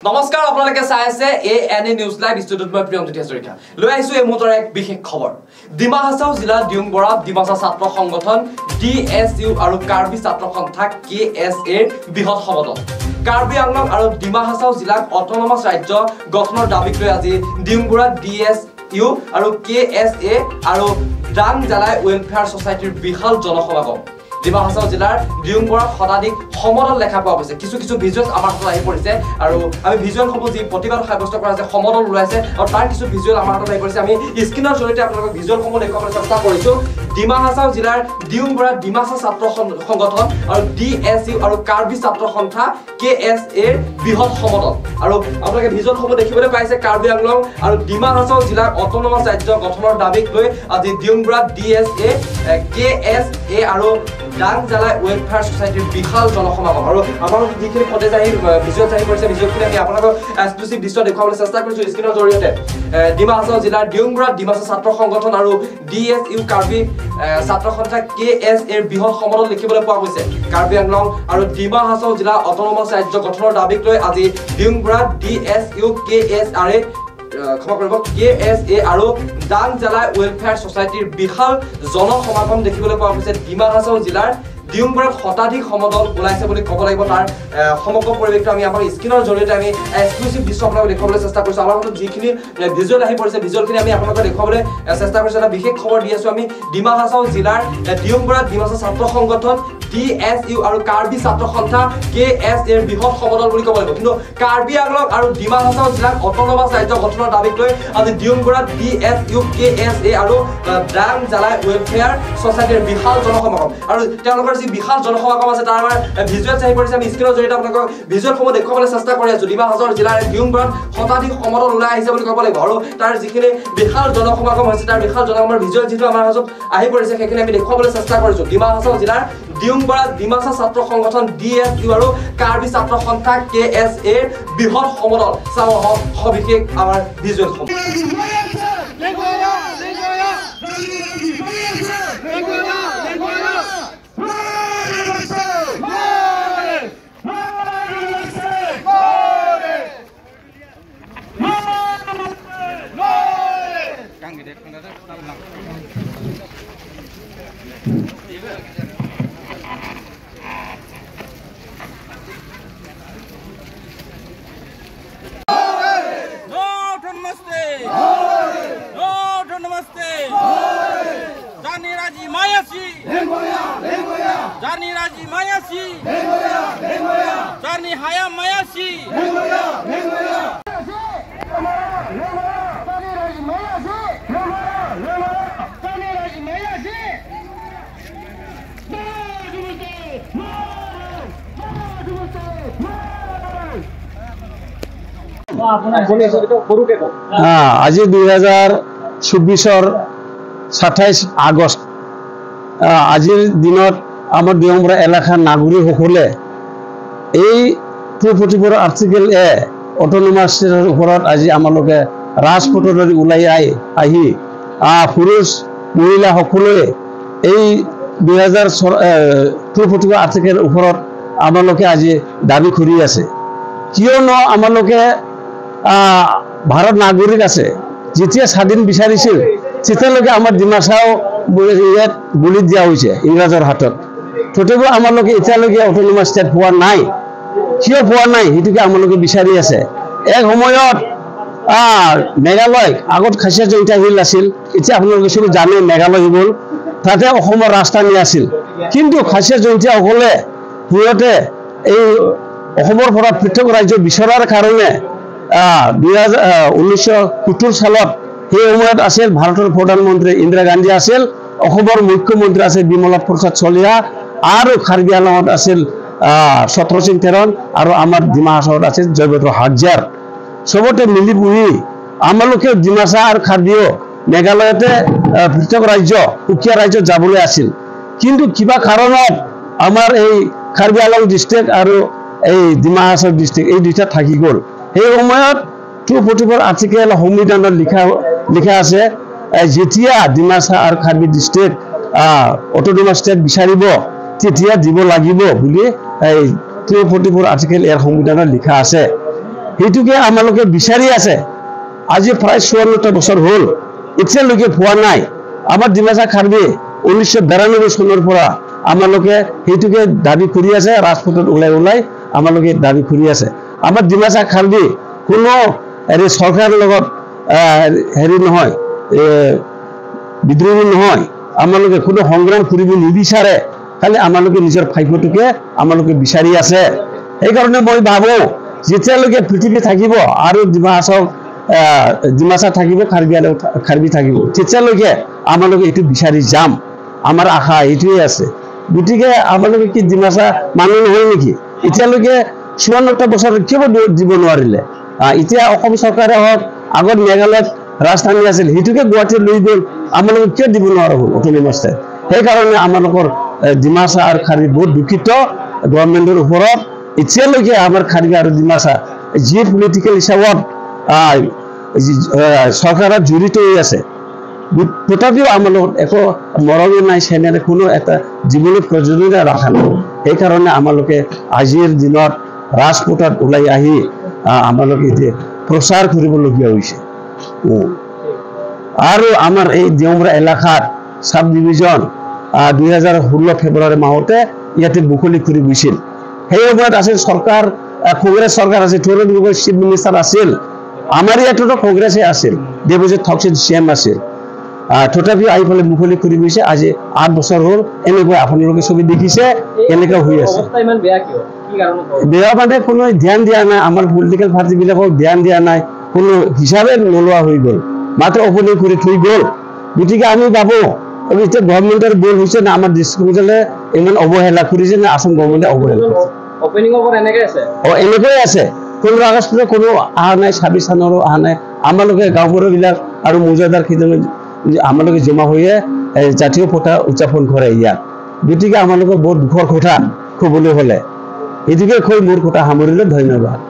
নমস্কাৰ আপোনালোকে চাই আছে এএনএ নিউজ লাইভ ষ্টুডিঅ'ত মই প্ৰিয়মজ্যোতি হাজৰিকা লৈ আহিছো এই মুহূৰ্তৰ এক বিশেষ খবৰ ডিমা হাছাও জিলা দিউংবৰা ডিমাছা ছাত্ৰ সংগঠন ডিএছইউ আৰু কাৰ্বি ছাত্ৰ সন্থা কেএছএৰ বৃহৎ সমদল কাৰ্বি আংলং আৰু ডিমা হাছাও জিলাক অট'নমাছ ৰাজ্য গঠনৰ দাবীক লৈ আজি দিউংবৰা ডিএছইউ আৰু কেএছএ আৰু ডাং জালাই ৱেলফেয়াৰ ছ'চাইটিৰ বিশাল জনসমাগম ডিমা হাছাও জিলাৰ দিউংবৰা শতাধিক সমদল দেখা পোৱা গৈছে কিছু ভিজুৱেলছ আমাৰ হাতত আহি পৰিছে আৰু আমি ভিজুৱেলসমূহ যি প্ৰতিবাদ সাব্যস্ত কৰা আছে সমদল ওলাইছে আৰু তাৰ কিছু ভিজুৱেল আমাৰ হাতত আহি পৰিছে আমি স্ক্ৰীনৰ জৰিয়তে আপোনালোকক ভিজুৱেলসমূহ দেখুৱাবলৈ চেষ্টা কৰিছো ডিমা হাছাও জিলাৰ দিউংবৰা ডিমাছা ছাত্ৰ সংগঠন আৰু ডিএছইউ আৰু কাৰ্বি ছাত্ৰ সন্থা কেএছএৰ বৃহৎ সমদল আৰু আপোনালোকে ভিজুৱেলসমূহ দেখিবলৈ পাইছে কাৰ্বি আংলং আৰু ডিমা হাছাও জিলাৰ অট'নমাছ ৰাজ্য গঠনৰ দাবীক লৈ আজি দিউংবৰা ডিএছএ কেএছএ আৰু ডাং জালাই ৱেলফেয়াৰ ছ'চাইটিৰ বিশাল জনসমাগম আৰু আপোনালোক যিখিনি ফটেজ আহি ভিজুৱেলছ আহি পৰিছে ভিজুৱেলখিনি আমি আপোনালোকক এক্সক্লুচিভ দৃশ্য দেখুৱাবলৈ চেষ্টা কৰিছোঁ স্ক্ৰীনৰ জৰিয়তে ডিমা হাছাও জিলাৰ দিউংবৰা ডিমাছা ছাত্ৰ সংগঠন আৰু ডিএছইউ কাৰ্বি ছাত্ৰ সন্থা কেএছএৰ বৃহৎ সমদল দেখিবলৈ পোৱা গৈছে কাৰ্বি আংলং আৰু ডিমা হাছাও জিলা অট'নমাছ ৰাজ্য গঠনৰ দাবীক লৈ আজি দিউংবৰা ডিএছইউ কেএছআৰে ক্ষমা কৰিব কেএছএ আৰু ডাং জালাই ৱেলফেয়াৰ ছ'চাইটিৰ বিশাল জনসমাগম দেখিবলৈ পোৱা গৈছে ডিমা হাছাও জিলাৰ দিউংবৰাত শতাধিক সমদল ওলাইছে বুলি ক'ব লাগিব তাৰ সমগ্ৰ পৰিৱেশটো আমি আমাৰ স্ক্ৰীনৰ জৰিয়তে আমি এক্সক্লুচিভ দৃশ্য আপোনালোকক দেখুৱাবলৈ চেষ্টা কৰিছোঁ আমাৰ হাতত যিখিনি ভিজুৱেল আহি পৰিছে ভিজুৱেলখিনি আমি আপোনালোকক দেখুৱাবলৈ চেষ্টা কৰিছোঁ এটা বিশেষ খবৰ দি আছোঁ আমি ডিমা হাছাও জিলাৰ দিউংবৰা ডিমাছা ছাত্ৰ সংগঠন ডিএছইউ আৰু কাৰ্বি ছাত্ৰ সন্থা কেএছএৰ বৃহৎ সমদল বুলি ক'ব লাগিব কিন্তু কাৰ্বি আংলং আৰু ডিমা হাছাও জিলাক অট'নমাছ ৰাজ্য গঠনৰ দাবীক লৈ আজি দিউংবৰা ডিএছইউ কেএছএ আৰু ডাং জালাই ৱেলফেয়াৰ ছ'চাইটিৰ বিশাল জনসমাগম আৰু তেওঁলোকৰ যি বিশাল জনসমাগম আছে তাৰ আমাৰ ভিজুৱেলছ আহি পৰিছে আমি স্ক্ৰীনৰ জৰিয়তে আপোনালোকক ভিজুৱেলসমূহ দেখুৱাবলৈ চেষ্টা কৰি আছোঁ ডিমা হাছাও জিলাৰ দিউংবৰাত শতাধিক সমদল ওলাই আহিছে বুলি ক'ব লাগিব আৰু তাৰ যিখিনি বিশাল জনসমাগম হৈছে তাৰ বিশাল জনসমাগমৰ ভিজুৱেল যিটো আমাৰ হাতত আহি পৰিছে সেইখিনি আমি দেখুৱাবলৈ চেষ্টা কৰিছোঁ ডিমা হাছাও জিলাৰ দিউংবৰা ডিমাছা ছাত্ৰ সংগঠন ডিএছইউ আৰু কাৰ্বি ছাত্ৰ সন্থা কেএছএৰ বৃহৎ সমদল চাওঁ সবিশেষ আমাৰ ভিজুৱেলসমূহ আজি 2024 27 আগষ্ট আজিৰ দিনত আমাৰ দিউংবৰা এলেকাৰ নাগৰিকসকলে এই 244 আৰ্টিকেল এ অট'নমাছ ষ্টেটৰ ওপৰত আজি আমালোকে ৰাজপথলৈ ওলাই আহি পুৰুষ মহিলা সকলোৱে এই 244 আৰ্টিকেল ওপৰত আমালোকে আজি দাবী কৰি আছে কিয়নো আমালোকে ভাৰত নাগৰিক আছে যেতিয়া স্বাধীন বিচাৰিছিল তেতিয়ালৈকে আমাৰ ডিমাছাও ইয়াত বলি দিয়া হৈছে ইংৰাজৰ হাতত তথাপিও আমালোকে এতিয়ালৈকে অট'নমাছ ষ্টেট পোৱা নাই কিয় পোৱা নাই সেইটোকে আমালোকে বিচাৰি আছে এক সময়ত মেঘালয় আগত খাচীয়া জয়ন্তী হিল আছিল এতিয়া আপোনালোকে চবে জানে মেঘালয় গ'ল তাতে অসমৰ ৰাজধানী আছিল কিন্তু খাচীয়া জয়ন্তীসকলে সিহঁতে এই অসমৰ পৰা পৃথক ৰাজ্য বিচৰাৰ কাৰণে 1970 সালত সেই সময়ত আছিল ভাৰতৰ প্ৰধানমন্ত্ৰী ইন্দিৰা গান্ধী আছিল অসমৰ মুখ্যমন্ত্ৰী আছিল বিমলা প্ৰসাদ চলিহা আৰু কাৰ্বি আংলঙত আছিল ছত্ৰ সিং থেৰন আৰু আমাৰ ডিমা হাছাওত আছিল জয়ভদ্ৰ হাজজাৰ চবতে মিলি বহি আমালোকে ডিমাছা আৰু কাৰ্বিও মেঘালয়তে পৃথক ৰাজ্য সুকীয়া ৰাজ্যত যাবলৈ আছিল কিন্তু কিবা কাৰণত আমাৰ এই কাৰ্বি আংলং ডিষ্ট্ৰিক্ট আৰু এই ডিমা হাছাও ডিষ্ট্ৰিক্ট এই দুটা থাকি গ'ল সেই সময়ত 244 আৰ্টিকেল সংবিধানত লিখা আছে যেতিয়া ডিমাছা আৰু কাৰ্বি ডিষ্ট্ৰিক্ট অট'নমাছ ষ্টেট বিচাৰিব তেতিয়া দিব লাগিব বুলি এই 244 আৰ্টিকেল এৰ সংবিধানত লিখা আছে সেইটোকে আমালোকে বিচাৰি আছে আজি প্ৰায় 54টা বছৰ হ'ল এতিয়ালৈকে পোৱা নাই আমাৰ ডিমাচা কাৰ্বি 1992 চনৰ পৰা আমালোকে সেইটোকে দাবী কৰি আছে ৰাজপথত ওলাই আমালোকে দাবী কৰি আছে আমাৰ ডিমাচা কাৰ্বি কোনো হেৰি চৰকাৰৰ লগত হেৰি নহয় বিদ্ৰোহী নহয় আমালোকে কোনো সংগ্ৰাম কৰিব নিবিচাৰে খালি আমালোকে নিজৰ ভাগ্যটোকে আমালোকে বিচাৰি আছে সেইকাৰণে মই ভাবো যেতিয়ালৈকে পৃথিৱী থাকিব আৰু ডিমাচা থাকিব কাৰ্বি থাকিব তেতিয়ালৈকে আমালোকে এইটো বিচাৰি যাম আমাৰ আশা এইটোৱে আছে গতিকে আমালোকে কি ডিমাচা মানুহ নহয় নেকি এতিয়ালৈকে 54টা বছৰ কিয় দিব নোৱাৰিলে এতিয়া অসম চৰকাৰে হওক আগত মেঘালয়ত ৰাজধানী আছিল সেইটোকে গুৱাহাটীত লৈ গ'ল আমালোকে কিয় দিব নোৱাৰা হ'ল অট'নমাছ ষ্টেট সেইকাৰণে আমালোকৰ ডিমাচা আৰু কাৰ্বি বহুত দুখিত গভৰ্ণমেণ্টৰ ওপৰত এতিয়ালৈকে আমাৰ কাৰ্বি আৰু ডিমাচা যি পলিটিকেল হিচাপত চৰকাৰত জড়িত হৈ আছে তথাপিও আমাৰ লগত একো মৰমে নাই চেনেৰে কোনো এটা জীৱনত প্ৰয়োজনীয় ৰখা নাই সেইকাৰণে আমালোকে আজিৰ দিনত ৰাজপথত ওলাই আহি আমালোকে এতিয়া প্ৰচাৰ কৰিবলগীয়া হৈছে আৰু আমাৰ এই দেওমৰা এলেকাত সাব ডিভিজন 2016 ফেব্ৰুৱাৰী মাহতে ইয়াতে মুকলি কৰি গৈছিল সেই সময়ত আছিল চৰকাৰ কংগ্ৰেছ চৰকাৰ আছিল তৰুণ গগৈ চিফ মিনিষ্টাৰ আছিল আমাৰ ইয়াততো কংগ্ৰেছে আছিল দেৱজিৎ থকচি চিএম আছিল তথাপিও আহি পেলাই মুকলি কৰি গৈছে আজি 8 বছৰ হ'ল এনেকৈ আপোনালোকে ছবি দেখিছে এনেকুৱা হৈ আছে বেয়া মানে কোনো ধ্যান দিয়া নাই আমাৰ পলিটিকেল পাৰ্টিবিলাকক ধ্যান দিয়া নাই কোনো হিচাপে নোলোৱা হৈ গ'ল মাত্ৰ অপনি কৰি থৈ গ'ল গতিকে আমি ভাবো এতিয়া গভৰ্ণমেণ্টৰ ভুল হৈছে না আমাৰ ডিষ্ট্ৰিক্টলে ইমান অৱহেলা কৰিছে না আসাম গভৰ্ণমেণ্টে অৱহেলা এনেকৈ আছে 15 আগষ্টত কোনো অহা নাই 26 চনৰো অহা নাই আমালোকে গাঁওবোৰবিলাক আৰু মৌজাদাৰ খিনিয়ে আমালোকে জমা হৈয়ে জাতীয় পতাকা উদযাপন কৰে ইয়াত গতিকে আমালোকৰ বহুত দুখৰ কথা ক'বলৈ হ'লে এইটোকে কৈ মোৰ কথা সামৰিলে ধন্যবাদ